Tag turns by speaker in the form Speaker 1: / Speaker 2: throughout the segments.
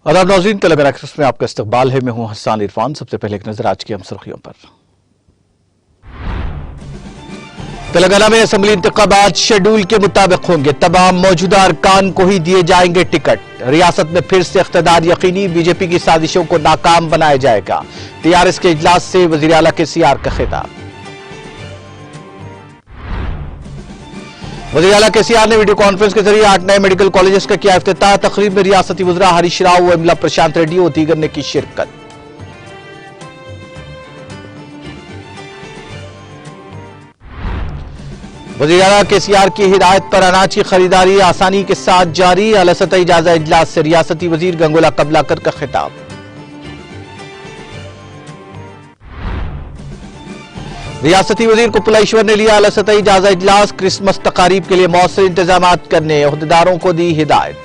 Speaker 1: आदाब नाज़रीन, तेलंगाना एक्सप्रेस में आपका इस्तकबाल है। मैं हूं हसन इरफान। सबसे पहले एक नजर आज की हम सुर्खियों पर। तेलंगाना में असेंबली इंतखाबात शेड्यूल के मुताबिक होंगे। तमाम मौजूदा अरकान को ही दिए जाएंगे टिकट। रियासत में फिर से इख्तिदार यकीनी। बीजेपी की साजिशों को नाकाम बनाया जाएगा। टीआरएस के इजलास से वज़ीर आला केसीआर का खिताब। वज़ीर आला केसीआर ने वीडियो कॉन्फ्रेंस के जरिए 8 नए मेडिकल कॉलेजेस का किया इफ्तिताह। तकरीब में रियासती वज़रा हरीश राव, वेमुला प्रशांत रेड्डी और दीगर ने की शिरकत। वज़ीर आला केसीआर की हिदायत पर अनाज की खरीदारी आसानी के साथ जारी। आला सतही जायजा इजलास से रियासती वज़ीर गंगोला कबलाकर का खिताब। रियासती वज़ीर कुपला ईश्वर ने लिया आला सतही जायजा इजलास। क्रिसमस तकारीब के लिए मौसर इंतजाम करने ओहदेदारों को दी हिदायत।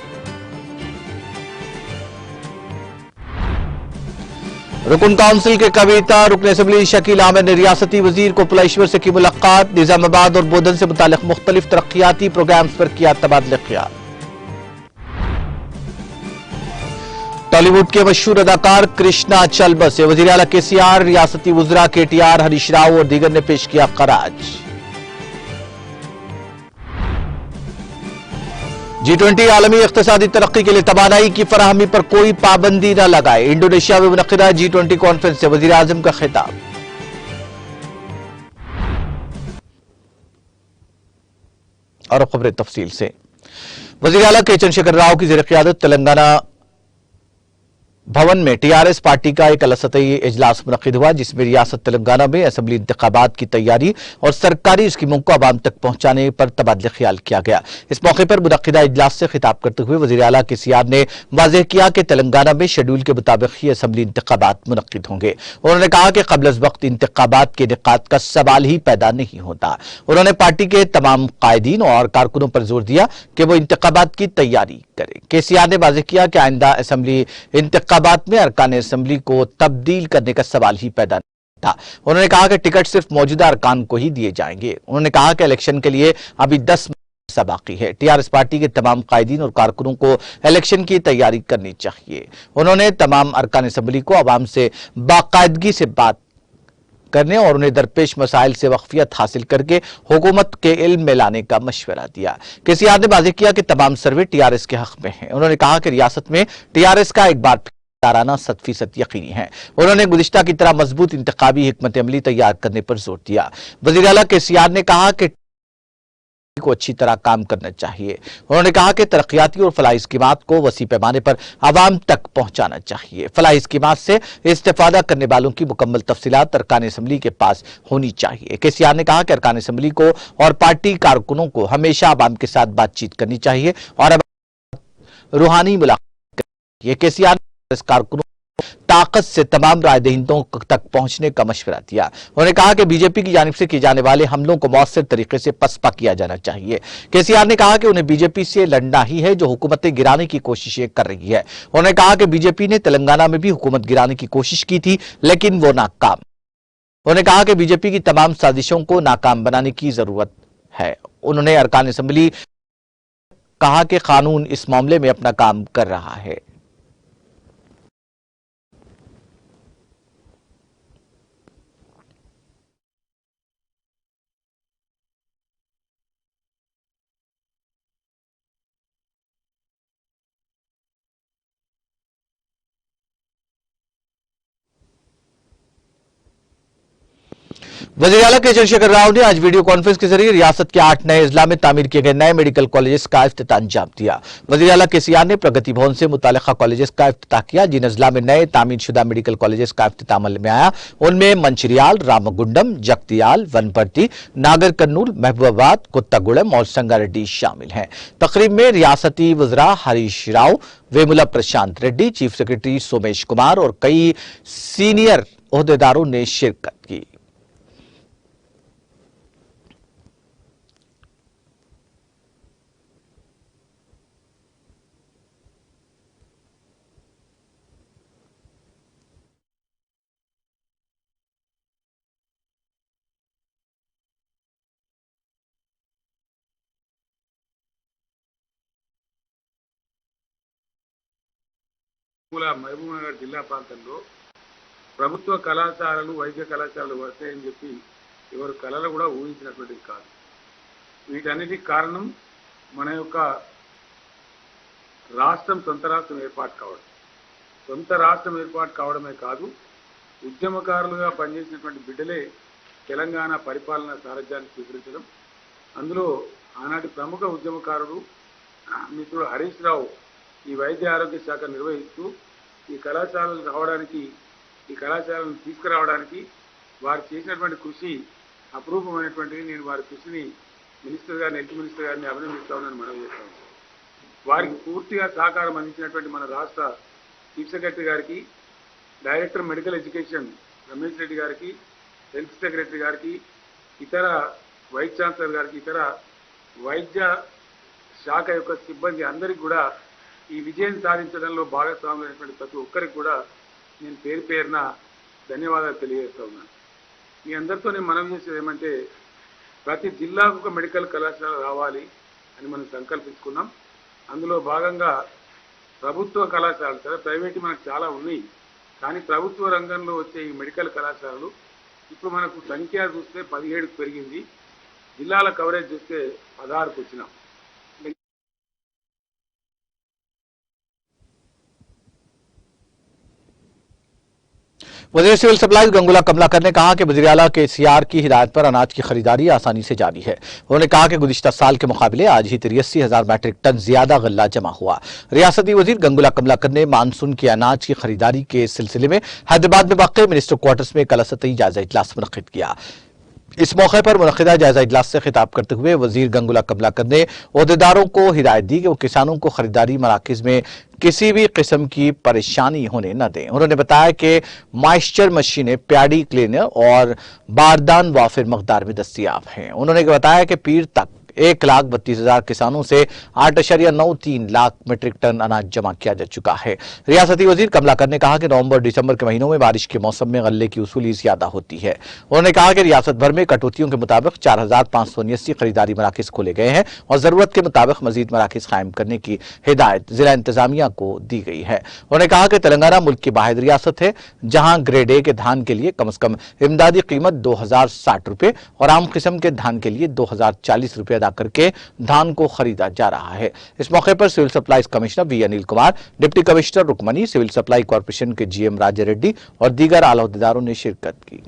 Speaker 1: रुकन काउंसिल के कविता रुकन असेंबली शकील आमिर ने रियासती वज़ीर कुपला ईश्वर से की मुलाकात। निजामाबाद और बोधन से मुतालिक मुख्तलिफ तरक्याती प्रोग्राम्स पर किया तबादला ख्याल। टॉलीवुड के मशहूर अदाकार कृष्णा चल बसे। वज़ीर आला केसीआर, रियासती वज़रा केटीआर, हरीश राव और दीगर ने पेश किया खराज। G20 आलमी इख्तिसादी तरक्की के लिए तवानाई की फराहमी पर कोई पाबंदी न लगाए। इंडोनेशिया में मुनक़िदा G20 कॉन्फ्रेंस से वज़ीर आज़म का खिताब। और खबरें तफसील से। वज़ीर आला के चंद्रशेखर राव की ज़ेर क़ियादत तेलंगाना भवन में टीआरएस पार्टी का एक अलसतही इजलास मुनक़िद हुआ, जिसमें रियासत तेलंगाना में असेंबली इंतखाबात की तैयारी और सरकारी स्कीमों को आवाम तक पहुंचाने पर तबादला ख्याल किया गया। इस मौके पर मुनक़िदा इजलास से खिताब करते हुए वज़ीर आला केसीआर ने वाज़ेह किया कि तेलंगाना में शेड्यूल के मुताबिक ही असेंबली इंतखाबात मुनक़िद होंगे। उन्होंने कहा कि क़ब्ल अज़ वक्त इंतखाबात के इनेकाद का सवाल ही पैदा नहीं होता। उन्होंने पार्टी के तमाम कायदीन और कारकुनों पर जोर दिया कि वो इंतखाबात की तैयारी करें। केसीआर ने वाज़ेह किया कि आइंदा असेंबली इंतखाबात में अरकान असेंबली को तब्दील करने का सवाल ही पैदा नहीं था। उन्होंने कहा कि टिकट सिर्फ मौजूदा अरकान को ही दिए जाएंगे। उन्होंने कहा कि इलेक्शन के लिए अभी 10 महीने बाकी है। टीआरएस पार्टी के तमाम कायदीन और कारकुनों को इलेक्शन की तैयारी करनी चाहिए। उन्होंने तमाम अरकान असेंबली को आवाम से बाकायदगी से बात करने और उन्हें दरपेश मसाइल से वाकफियत हासिल करके हुकूमत के इल्म में लाने का मशवरा दिया। केसीआर ने वाज़ेह किया कि तमाम सर्वे टीआरएस के हक में हैं। उन्होंने कहा कि रियासत में टीआरएस का एक बार ताराना 100% यकीनी है। उन्होंने गुज़िश्ता की तरह मजबूत इंतखाबी हिकमत अमली तैयार करने पर जोर दिया। वज़ीर आला केसीआर ने कहा कि को अच्छी तरह काम करना चाहिए। उन्होंने कहा कि तरक्याती और फलाही स्कीमात को वसी पैमाने पर आवाम तक पहुंचाना चाहिए। फलाही स्कीमात से इस्तेफादा करने वालों की मुकम्मल तफसीलात अरकान असेंबली के पास होनी चाहिए। केसीआर ने कहा कि अरकान असेंबली को और पार्टी कारकुनों को हमेशा आवाम के साथ बातचीत करनी चाहिए और रूहानी मुलाकात करनी। केसीआर ने कारकुनों ताकत से तमाम राय दहिंदों तक पहुंचने का मशवरा दिया। उन्होंने कहा कि बीजेपी की जानिब से किए जाने वाले हमलों को मौसर तरीके से पसपा किया जाना चाहिए। केसीआर ने कहा कि उन्हें बीजेपी से लड़ना ही है जो हुकूमतें गिराने की कोशिशें कर रही है। उन्होंने कहा कि बीजेपी ने तेलंगाना में भी हुकूमत गिराने की कोशिश की थी, लेकिन वो नाकाम। उन्होंने कहा कि बीजेपी की तमाम साजिशों को नाकाम बनाने की जरूरत है। उन्होंने अरकान असेंबली कहा कि कानून इस मामले में अपना काम कर रहा है। वज़ीर आला के चंद्रशेखर राव ने आज वीडियो कॉन्फ्रेंस के जरिए रियासत के 8 नए अजला में तामीर किए गए नए मेडिकल कॉलेजेस का इफ्तिताह अंजाम दिया। वज़ीर आला केसीआर ने प्रगति भवन से मुतालिका कॉलेजेस का इफ्तिताह किया। जिन अजला में नए तामीर शुदा मेडिकल कॉलेजेस का इफ्तिताह अमल में आया, उनमें मंचिरियाल, रामगुंडम, जगतियाल, वनपर्ती, नागर कर्नूल, महबूबाबाद, कुत्तागुड़म और संगारेड्डी शामिल हैं। तकरीब में रियासती वज़रा हरीश राव, वेमुला प्रशांत रेड्डी, चीफ सेक्रेटरी सोमेश कुमार और कई सीनियर ओहदेदारों ने शिरकत की।
Speaker 2: మహబూబ్నగర్ జిల్లా ప్రాంతంలో ప్రభుత్వ కళాశాలలు వైద్య కళాశాలలు వస్తాయని చెప్పి ఎవరు కళలు కూడా ఊహించినటువంటిది కాదు. వీటన్నిటికి కారణం మన యొక్క రాష్ట్రం సొంత రాష్ట్రం ఏర్పాటు కావడం. సొంత రాష్ట్రం ఏర్పాటు కావడమే కాదు, ఉద్యమకారులుగా పనిచేసినటువంటి బిడ్డలే తెలంగాణ పరిపాలన సారథ్యాన్ని స్వీకరించడం. అందులో ఆనాటి ప్రముఖ ఉద్యమకారుడు మిత్రుడు హరీష్ రావు ఈ వైద్య ఆరోగ్య శాఖ నిర్వహిస్తూ ఈ కళాశాలలు రావడానికి, ఈ కళాశాలను తీసుకురావడానికి వారు చేసినటువంటి కృషి అపురూపమైనటువంటిది. నేను వారి కృషిని మినిస్టర్ గారిని, హెల్త్ మినిస్టర్ గారిని అభినందిస్తా ఉన్నాను, మనవి చేస్తాను. వారికి పూర్తిగా సహకారం అందించినటువంటి మన రాష్ట్ర చీఫ్ సెక్రటరీ గారికి, director medical education Ramesh Reddy గారికి, హెల్త్ సెక్రటరీ గారికి, ఇతర వైస్ ఛాన్సలర్ గారికి, ఇతర వైద్య శాఖ యొక్క సిబ్బంది అందరికీ కూడా ఈ విజయం సాధించడంలో భాగస్వామ్యమైనటువంటి ప్రతి ఒక్కరికి కూడా నేను పేరు పేరున ధన్యవాదాలు తెలియజేస్తా ఉన్నాను. మీ అందరితో నేను మనవి చేసేది ఏమంటే, ప్రతి జిల్లాకు ఒక మెడికల్ కళాశాల రావాలి అని మనం సంకల్పించుకున్నాం. అందులో భాగంగా ప్రభుత్వ కళాశాలలు, సరే ప్రైవేట్ మనకు చాలా ఉన్నాయి, కానీ ప్రభుత్వ రంగంలో వచ్చే ఈ మెడికల్ కళాశాలలు ఇప్పుడు మనకు సంఖ్య చూస్తే 17కు పెరిగింది, జిల్లాల కవరేజ్ చూస్తే 16కు వచ్చినాం.
Speaker 1: वजीर सिविल सप्लाईज गंगुला कमलाकर ने कहा कि वजीर आला केसीआर की हिदायत पर अनाज की खरीदारी आसानी से जारी है। उन्होंने कहा कि गुज़िश्ता साल के मुकाबले आज ही 83,000 मैट्रिक टन ज्यादा गल्ला जमा हुआ। रियासती वजीर गंगुला कमलाकर ने मानसून के अनाज की खरीदारी के सिलसिले में हैदराबाद में वाक़ मिनिस्टर क्वार्टर्स में कल सतही जायजा इजलास मुनक़्क़िद किया। इस मौके पर मुनक़्क़िदा जायजा इजलास से खिताब करते हुए वजीर गंगुला कमलाकर ने ओहदेदारों को हिदायत दी कि वो किसानों को खरीदारी मराकज़ में किसी भी किस्म की परेशानी होने न दें। उन्होंने बताया कि मॉइस्चर मशीनें, प्याडी क्लीनर और बारदान वाफिर मकदार में दस्तियाब हैं। उन्होंने बताया कि पीर तक 1,32,000 किसानों से 8.93 लाख मीट्रिक टन अनाज जमा किया जा चुका है। रियासती वजीर कमलाकर ने कहा कि नवंबर दिसंबर के महीनों में बारिश के मौसम में गल्ले की उसूली ज्यादा होती है। उन्होंने कहा कि रियासत भर में कटौतियों के मुताबिक 4,579 खरीदारी मराकज़ खोले गए हैं और जरूरत के मुताबिक मजीद मराकज़ कायम करने की हिदायत जिला इंतजामिया को दी गई है। उन्होंने कहा कि तेलंगाना मुल्क की वाहिद रियासत है जहां ग्रेड ए के धान के लिए कम से कम इमदादी कीमत 2,060 रुपए और आम किस्म के धान के लिए 2,040 रुपए अदा करके धान को खरीदा जा रहा है। इस मौके पर civil supplies commissioner V Anil Kumar, deputy commissioner Rukmani, civil supply corporation के जीएम राजा रेड्डी और दीगर आला अहदेदारों ने शिरकत की।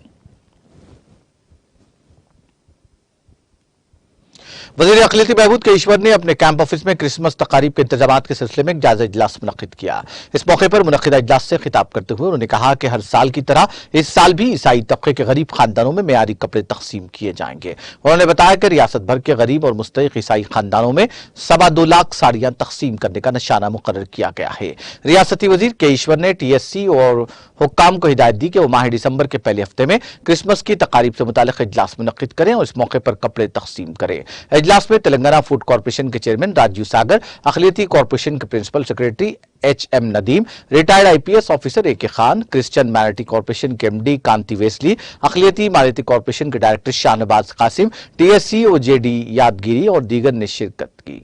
Speaker 1: वज़ीर अक़लियती बहबूद केशवर ने अपने कैंप ऑफिस में क्रिसमस तकारीब के इंतजाम के सिलसिले में एक जायजा इजलास मुनक़्क़िद किया। इस मौके पर मुनक़्क़िदा इजलास से खिताब करते हुए उन्होंने कहा कि हर साल की तरह इस साल भी ईसाई तबके के गरीब खानदानों में मेयारी कपड़े तकसीम किए जाएंगे। उन्होंने बताया कि रियासत भर के गरीब और मुस्तहिक़ ईसाई खानदानों में 2.25 लाख साड़ियां तकसीम करने का निशाना मुकर्रर किया गया है। रियासती वजीर केशवर ने TSC और हुक्काम को हिदायत दी कि वो माह दिसंबर के पहले हफ्ते में क्रिसमस की तकारीब से मुतालिक इजलास मुनक़्क़िद करें और इस मौके पर कपड़े तकसीम करें। इजलास में तेलंगाना फूड कॉर्पोरेशन के चेयरमैन राजीव सागर, अक़लियती कॉर्पोरेशन के principal secretary HM Nadeem, retired IPS officer AK Khan, Christian minority corporation के MD कांति वेस्ली, अक़लियती माइनॉरिटी कॉर्पोरेशन के director Shahnawaz Qasim, TSC OJD Yadagiri और दीगर ने शिरकत की।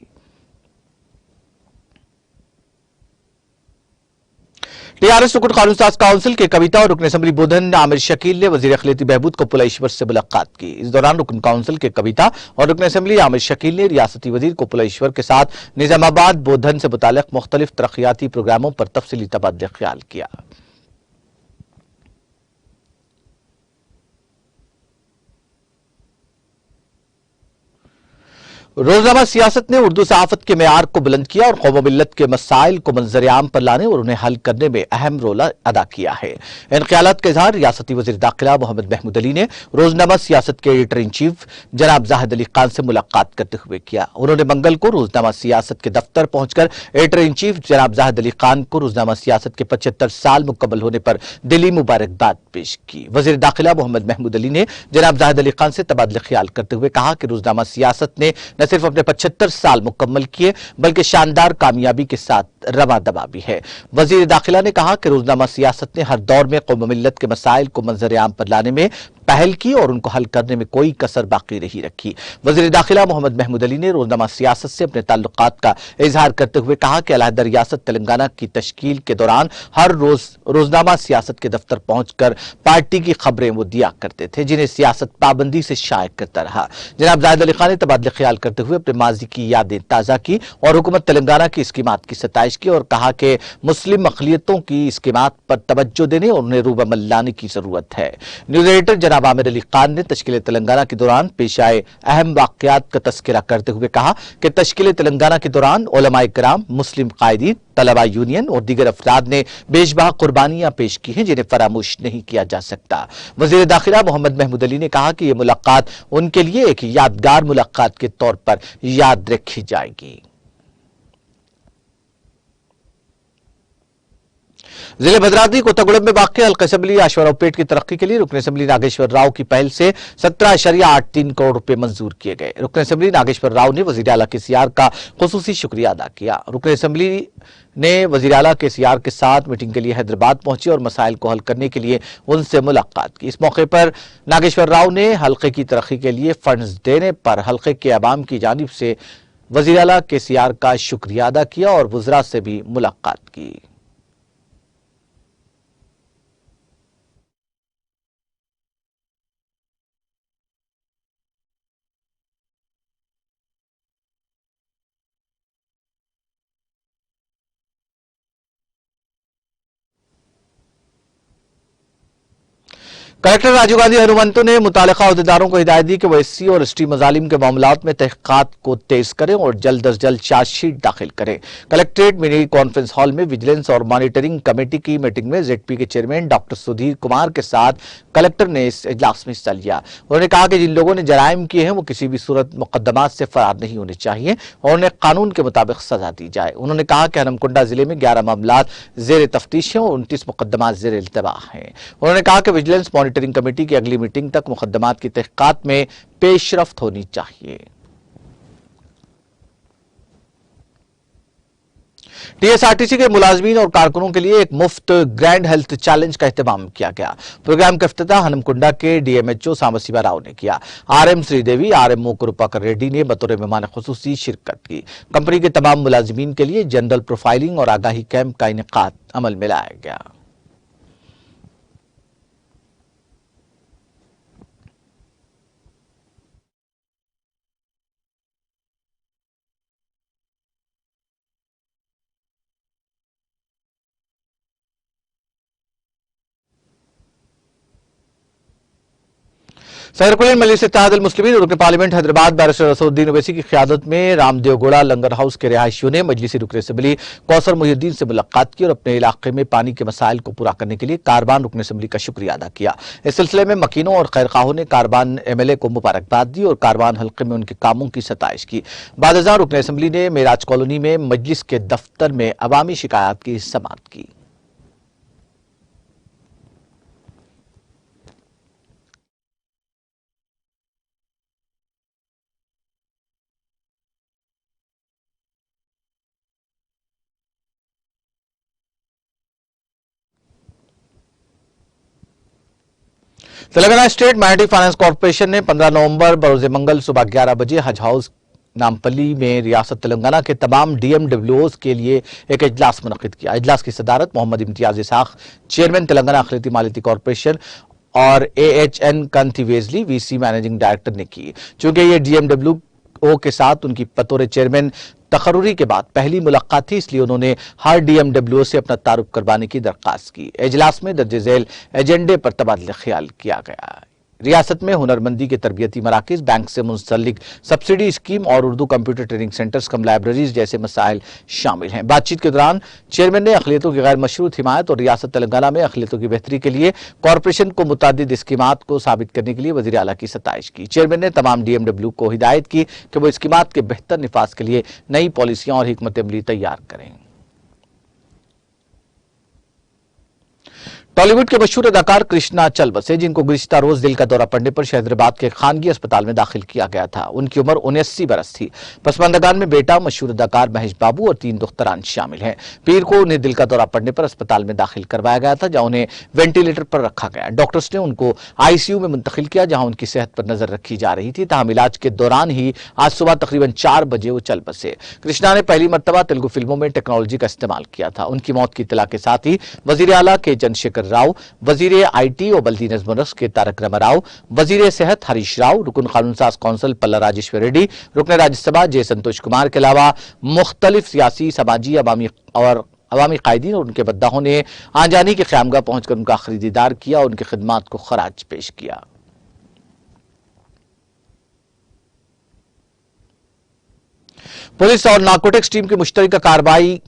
Speaker 1: TRS सुकुट कानून साज काउंसिल के कविता और रुकन असम्बली बोधन आमिर शकील ने वजीर अक़लियती बहबूद कपुला ईश्वर से मुलाकात की। इस दौरान रुकन काउंसिल के कविता और रुकन असम्बली आमिर शकील ने रियासती वजीर कपुला ईश्वर के साथ निजामाबाद बोधन से मुतालिक मुख्तलिफ तरक्याती प्रोग्रामों पर तफसीली तबादला ख्याल किया। रोजनामा सियासत ने उर्दू सहाफत के मेयार को बुलंद किया और कौम मिल्लत के मसाइल को मंजर आम पर लाने और उन्हें हल करने में अहम रोल अदा किया है। इन ख्यालात का इजहार रियासती वज़ीर दाखिला मोहम्मद महमूद अली ने रोजनामा सियासत के एडिटर इन चीफ जनाब जाहिद अली खान से मुलाकात करते हुए किया। उन्होंने मंगल को रोजनामा सियासत के दफ्तर पहुंचकर एडिटर इन चीफ जनाब जाहिद अली खान को रोजनामा सियासत के 75 साल मुकम्मल होने पर दिली मुबारकबाद पेश की। वज़ीर दाखिला मोहम्मद महमूद अली ने जनाब जाहिद अली खान से तबादला ख्याल करते हुए कहा कि रोजनामा सियासत ने न सिर्फ अपने 75 साल मुकम्मल किए बल्कि शानदार कामयाबी के साथ रवा दबा भी है। वजीर दाखिला ने कहा कि रोजनामा सियासत ने हर दौर में कौम मिल्लत के मसाइल को मंजर आम पर लाने में पहल की और उनको हल करने में कोई कसर बाकी नहीं रखी। वजीर दाखिला मोहम्मद महमूद अली ने रोजनामा सियासत से अपने ताल्लुकात का इजहार करते हुए कहा कि अलहदा रियासत तेलंगाना की तश्कील के दौरान हर रोज रोजनामा सियासत के दफ्तर पहुंचकर पार्टी की खबरें वो दिया करते थे, जिन्हें सियासत पाबंदी से शाये करता रहा। जनाब जाहिद अली खान ने तबादले ख्याल करते हुए अपने माजी की यादें ताजा की और हुकूमत तेलंगाना की स्कीमात की सताइश की और कहा कि मुस्लिम अक़लियतों की स्कीमात पर तवज्जो देने और उन्हें रूबमल लाने की जरूरत है। न्यूज एडिटर जनाब आमिर अली खान ने तश्कील तेलंगाना के दौरान पेश आए अहम वाक़यात का तस्करा करते हुए कहा कि तश्कील तेलंगाना के दौरान उलमाए किराम, मुस्लिम कायदीन, तलबा यूनियन और दीगर अफराद ने बेशबहा कुर्बानियां पेश की हैं, जिन्हें फरामोश नहीं किया जा सकता। वजीर दाखिला मोहम्मद महमूद अली ने कहा कि यह मुलाकात उनके लिए एक यादगार मुलाकात के तौर पर याद रखी जाएगी। जिले भद्रावती कोत्तागुड़म में वाक़ हल्का असेंबली आश्वरावपेट की तरक्की के लिए रुकन असेंबली नागेश्वर राव की पहल से 17.83 करोड़ रुपए मंजूर किए गए। रुकन असेंबली नागेश्वर राव ने वजीर आला केसीआर का खुसूसी शुक्रिया अदा किया। रुकन असेंबली ने वजीर आला केसीआर के साथ मीटिंग के लिए हैदराबाद पहुंचे और मसाइल को हल करने के लिए उनसे मुलाकात की। इस मौके पर नागेश्वर राव ने हल्के की तरक्की के लिए फंड्स देने पर हल्के के अवाम की जानिब से वजीर आला केसीआर का शुक्रिया अदा किया और वज़रा से भी मुलाकात की। कलेक्टर राजीव गांधी हनुमंतु ने मुतालिका अहदेदारों को हिदायत दी कि वो एससी और एसटी मजालिम के मामलात में तहकीकात को तेज करें और जल्द अज जल्द चार्जशीट दाखिल करें। कलेक्ट्रेट मिनी कॉन्फ्रेंस हॉल में विजिलेंस और मॉनिटरिंग कमेटी की मीटिंग में जेडपी के चेयरमैन डॉक्टर सुधीर कुमार के साथ कलेक्टर ने इस इजलास में हिस्सा लिया। उन्होंने कहा कि जिन लोगों ने जराइम किए हैं वो किसी भी सूरत मुकदमात से फरार नहीं होने चाहिए और उन्हें कानून के मुताबिक सजा दी जाए। उन्होंने कहा कि हनमकुंडा जिले में 11 मामलात जेर तफ्तीश हैं और 29 मुकदमात जेर इल्तबाह हैं। उन्होंने कहा कि विजिलेंस मॉनिटरिंग कमेटी की अगली मीटिंग तक मुकदमात की तहकीकात में पेशरफ्त होनी चाहिए। टीएसआरटीसी के मुलाजमीन और कारकुनों के लिए एक मुफ्त ग्रैंड हेल्थ चैलेंज का एहतमाम किया गया। प्रोग्राम का इफ्तिताह हनमकुंडा के डीएमएचओ सामसिवा राव ने किया। आरएम श्रीदेवी, आरएमओ कुरुपाकर रेड्डी ने बतौर मेहमान खुसूसी शिरकत की। कंपनी के तमाम मुलाजमीन के लिए जनरल प्रोफाइलिंग और आगाही कैंप का इनेकाद अमल में लाया गया। सदर कुलीन मजलिस इत्तेहाद अल मुस्लिमीन रुकन पार्लियामेंट हैदराबाद बैरिस्टर असदुद्दीन ओवैसी की क़यादत में रामदेवगौड़ा लंगर हाउस के रिहायशियों ने मजलिसी रुकन असेंबली कौसर मुहिउद्दीन से मुलाकात की और अपने इलाके में पानी के मसाइल को पूरा करने के लिए कारबान रुकन असेंबली का शुक्रिया अदा किया। इस सिलसिले में मकीनों और खैरखाहों ने कारबान एमएलए को मुबारकबाद दी और कारबान हल्के में उनके कामों की सताइश की। बादशाह रुकन असेंबली ने मेराज कॉलोनी में मजलिस के दफ्तर में अवामी शिकायत की समाअत की। Telangana state minority finance corporation ने 15 नवंबर बरोज मंगल सुबह 11 बजे हज हाउस नामपल्ली में रियासत तेलंगाना के तमाम डीएमडब्ल्यूओज के लिए एक इजलास मुनक्किद किया। इजलास की सदारत मोहम्मद इम्तियाज इसाक, चेयरमैन तेलंगाना अखिलती मालियती कॉर्पोरेशन और AHN Kanti Wesley, VC managing director ने की। चूंकि ये डीएमडब्ल्यूओ के साथ उनकी बतौर चेयरमैन तकर्रुरी के बाद पहली मुलाकात थी, इसलिए उन्होंने हर डीएमडब्ल्यूओ से अपना तारुफ करवाने की दरख्वास्त की। इजलास में दर्ज झेल एजेंडे पर तबादला ख्याल किया गया। रियासत में हुनरमंदी के तरबियती मराकज, बैंक से मुंसलिक सब्सिडी स्कीम और उर्दू कंप्यूटर ट्रेनिंग सेंटर्स कम लाइब्रेरीज जैसे मसाइल शामिल हैं। बातचीत के दौरान चेयरमैन ने अखिलियतों की गैर मशरूत हिमायत और रियासत तेलंगाना में अखिलियतों की बेहतरी के लिए कॉरपोरेशन को मुतादिद स्कीमात को साबित करने के लिए वजीर आला की सताइश की। चेयरमैन ने तमाम डीएमडब्ल्यू को हिदायत की कि वो स्कीमात के बेहतर निफाज के लिए नई पॉलिसियां और हिकमत अमली तैयार करें। टॉलीवुड के मशहूर अदाकार कृष्णा चल बसे, जिनको गुज़िश्ता रोज दिल का दौरा पड़ने पर हैदराबाद के खानगी अस्पताल में दाखिल किया गया था। उनकी उम्र 79 बरस थी। पसमानदगान में बेटा मशहूर अदाकार महेश बाबू और 3 दुख्तरान शामिल हैं। पीर को उन्हें दिल का दौरा पड़ने पर अस्पताल में दाखिल करवाया गया था, जहां उन्हें वेंटिलेटर पर रखा गया। डॉक्टर्स ने उनको आईसीयू में मुंतकिल किया, जहां उनकी सेहत पर नजर रखी जा रही थी। ताहम इलाज के दौरान ही आज सुबह तकरीबन 4 बजे वो चल बसे। कृष्णा ने पहली मर्तबा तेलुगु फिल्मों में टेक्नोलॉजी का इस्तेमाल किया था। उनकी मौत की इत्तला के साथ ही वजीर आला के चंद्रशेखर राव, वजीर आईटी और बल्दी नज़्म के तारक रामाराव, वजीर सेहत हरीश राव, रुकन कानून साज कौंसिल पल्ला राजेश्वर रेड्डी, रुकन राज्यसभा जे संतोष कुमार के अलावा मुख्तलिफ सियासी, समाजी, अवामी कायदीन और उनके बद्दाहों ने आंजानी के क़यामगाह पहुंचकर उनका आखिरी दीदार किया और उनकी खिदमात को खराज पेश किया। पुलिस और नारकोटिक्स टीम की मुश्तरका कार्रवाई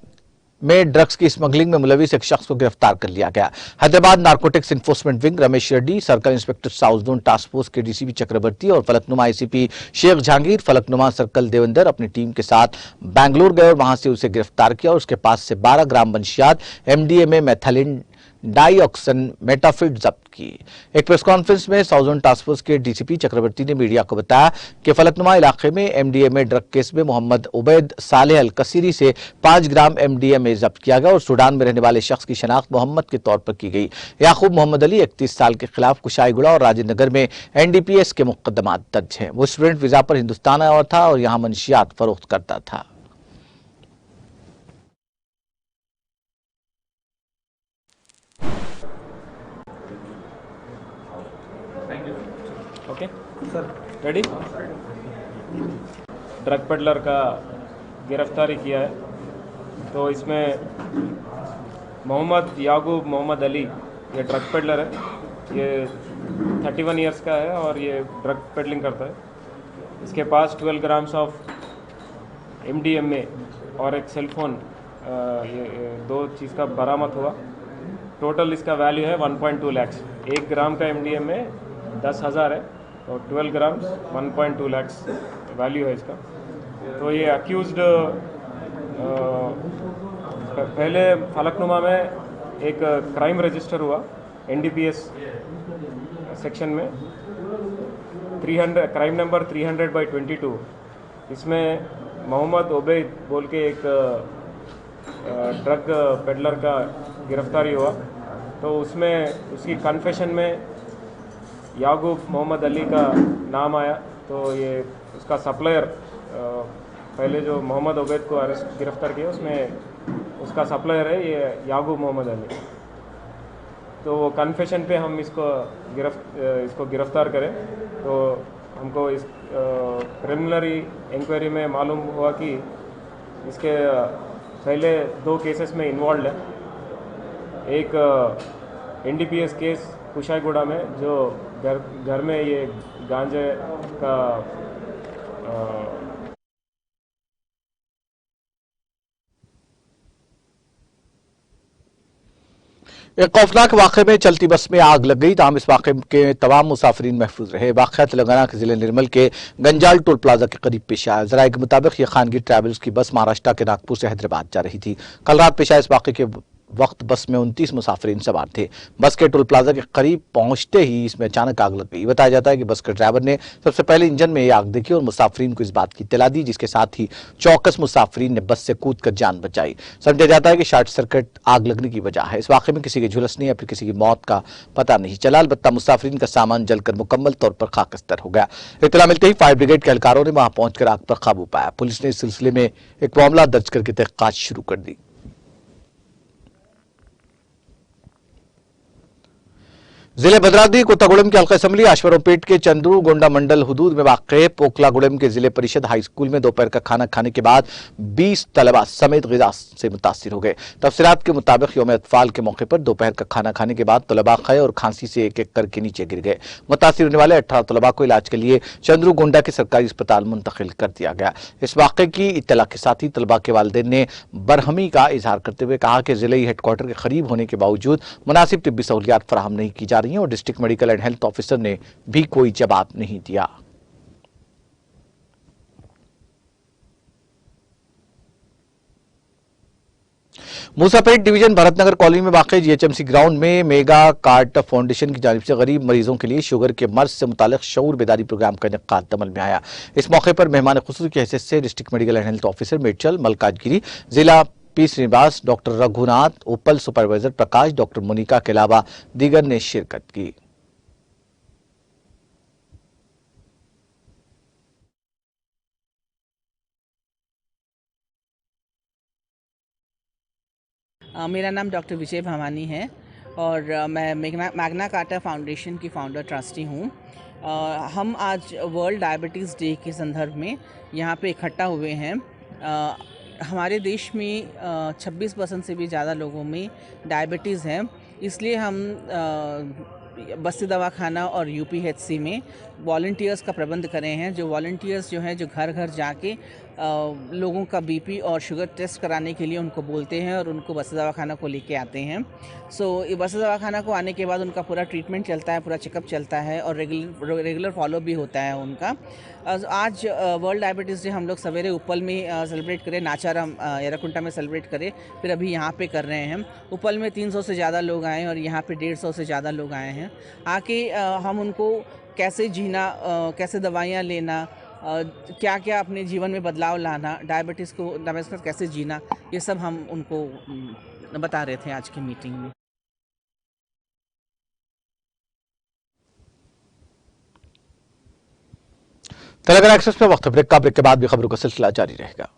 Speaker 1: में ड्रग्स की स्मगलिंग में मुलविस एक शख्स को गिरफ्तार कर लिया गया। Hyderabad narcotics enforcement wing Ramesh Reddy, circle inspector south zone task force के डीसीपी चक्रवर्ती और फलकनुमा आईसीपी शेख जहांगीर फलकनुमा सर्कल देवेंदर अपनी टीम के साथ बैंगलोर गए और वहां से उसे गिरफ्तार किया और उसके पास से 12 ग्राम मंशियात एमडीएमए मेथिलीन डाइऑक्सन मेटाफिट जब्त की। एक प्रेस कॉन्फ्रेंस में साउथ जोन टास्क फोर्स के डीसीपी चक्रवर्ती ने मीडिया को बताया कि फलकनुमा इलाके में एमडीएमए ड्रग केस में मोहम्मद उबैद सालेह अल कसीरी से 5 ग्राम एमडीएमए जब्त किया गया और सूडान में रहने वाले शख्स की शनाख्त मोहम्मद के तौर पर की गई। याकूब मोहम्मद अली 31 साल के खिलाफ कुशाईगुड़ा और राजेंद्र नगर में एनडीपीएस के मुकदमात दर्ज हैं। वो स्टूडेंट वीजा पर हिंदुस्तान आया था और यहां मंशियात फरोख्त करता था।
Speaker 3: Okay sir, ready. Drug peddler का गिरफ्तारी किया है, तो इसमें मोहम्मद अली ये ड्रग पेडलर है। ये 31 इयर्स का है और ये ड्रग पेडलिंग करता है। इसके पास 12 ग्राम्स ऑफ एमडीएमए और एक सेलफोन, ये 2 चीज़ का बरामद हुआ। टोटल इसका वैल्यू है 1.2 लाख। 1 ग्राम का एमडीएमए 10,000 है और 12 ग्राम्स 1.2 लाख वैल्यू है इसका। तो ये अक्यूज्ड पहले फलकनुमा में एक क्राइम रजिस्टर हुआ एनडीपीएस सेक्शन में 300 क्राइम नंबर 300/22। इसमें मोहम्मद उबैद बोल के एक ड्रग पेडलर का गिरफ्तारी हुआ। तो उसमें उसकी कन्फेशन में याकूब मोहम्मद अली का नाम आया। तो ये उसका सप्लायर, पहले जो मोहम्मद उबैद को गिरफ्तार किया उसमें उसका सप्लायर है ये याकूब मोहम्मद अली। तो वो कन्फेशन पे हम इसको गिरफ्तार करें। तो हमको इस प्रिलिमिनरी इंक्वायरी में मालूम हुआ कि इसके पहले 2 केसेस में इन्वॉल्व है। एक एनडीपीएस केस कुशाईगुड़ा में, जो घर में ये गांजे का
Speaker 1: एक खौफनाक वाक़े में चलती बस में आग लग गई। ताहम इस वाक़े के तमाम मुसाफिरीन महफूज रहे। वाक़या तेलंगाना के जिले निर्मल के गंजाल टोल प्लाजा के करीब पेश आया। जराये के मुताबिक ये खानगी ट्रैवल्स की बस महाराष्ट्र के नागपुर से हैदराबाद जा रही थी। कल रात पेश आए इस वाक़े के वक्त बस में 29 मुसाफिरीन सवार थे। बस के टोल प्लाजा के करीब पहुंचते ही इसमें अचानक आग लग गई। बताया जाता है कि बस के ड्राइवर ने सबसे पहले इंजन में आग देखी और मुसाफिरीन को इस बात की इत्तला दी, जिसके साथ ही चौकस मुसाफिरीन ने बस से कूदकर जान बचाई। समझा जाता है कि शॉर्ट सर्किट आग लगने की वजह है। इस वाक़े में किसी के झुलसने या फिर किसी की मौत का पता नहीं चला। अलबत्ता मुसाफिरीन का सामान जलकर मुकम्मल तौर पर खाकस्तर हो गया। इत्तला मिलते ही फायर ब्रिगेड के एहलकारों ने वहां पहुंचकर आग पर काबू पाया। पुलिस ने इस सिलसिले में एक मामला दर्ज करके तहक़ीक़ात शुरू कर दी। जिले भद्राद्री कोत्तागुड़ेम के हल्का असम्बली आश्वरोपेट के चंद्रूगोंडा मंडल हुदूद में वाक़े पोकलागुड़ेम के जिले परिषद हाई स्कूल में दोपहर का खाना खाने के बाद 20 तलबा समेत ग़िज़ा से मुतासिर हो गए। तफसीरात के मुताबिक यौम अतफ़ाल के मौके पर दोपहर का खाना खाने के बाद तलबा ख़य और खांसी से एक एक करके नीचे गिर गए। मुतासिर होने वाले 18 तलबा को इलाज के लिए चंद्रूगोंडा के सरकारी अस्पताल मुंतकिल कर दिया गया। इस वाक़े की इत्तला के साथ ही तलबा के वालिदैन ने बरहमी का इजहार करते हुए कहा कि जिले हेडक्वार्टर के करीब होने के बावजूद मुनासिब तिब्बी सहूलियात फराहम नहीं की जा रही हैं और district medical and health officer ने भी कोई जवाब नहीं दिया। मूसापेट डिवीजन भरतनगर कॉलोनी में वाक़ जीएचएमसी ग्राउंड में मेगा कार्ट फाउंडेशन की जानिब से गरीब मरीजों के लिए शुगर के मर्ज से मुतालिक शऊर बेदारी प्रोग्राम का इनेकाद अमल में आया। इस मौके पर मेहमान खुसूसी की हैसियत से district medical and health officer Medchal Malkajgiri, जिला पी श्रीनिवास, डॉक्टर रघुनाथ, उपल सुपरवाइजर प्रकाश, डॉक्टर मोनिका के अलावा दीगर ने शिरकत की।
Speaker 4: मेरा नाम डॉक्टर विजय भवानी है और मैं मैग्ना कार्टा फाउंडेशन की फाउंडर ट्रस्टी हूँ। हम आज वर्ल्ड डायबिटीज़ डे के संदर्भ में यहाँ पे इकट्ठा हुए हैं। हमारे देश में 26% से भी ज़्यादा लोगों में डायबिटीज़ है, इसलिए हम बस्ती दवाखाना और यूपीएचसी में वॉलंटियर्स का प्रबंध करे हैं। जो वॉलंटियर्स जो हैं, जो घर घर जाके लोगों का बीपी और शुगर टेस्ट कराने के लिए उनको बोलते हैं और उनको बस्ती दवाखाना को लेके आते हैं। ये बस्ती दवाखाना को आने के बाद उनका पूरा ट्रीटमेंट चलता है, पूरा चेकअप चलता है और रेगुलर फॉलो भी होता है उनका। आज वर्ल्ड डायबिटीज़ डे हम लोग सवेरे उपल में सेलिब्रेट करें, नाचाराम एराकुंटा में सेलिब्रेट करें, फिर अभी यहाँ पे कर रहे हैं। उपल में 300 से ज़्यादा लोग आए और यहाँ पे 150 से ज़्यादा लोग आए हैं। आके हम उनको कैसे जीना, कैसे दवाइयाँ लेना, क्या क्या अपने जीवन में बदलाव लाना, डायबिटीज़ को कैसे जीना, ये सब हम उनको बता रहे थे आज की मीटिंग में।
Speaker 1: तेलंगाना एक्सप्रेस में वक्त ब्रेक के बाद भी खबरों का सिलसिला जारी रहेगा।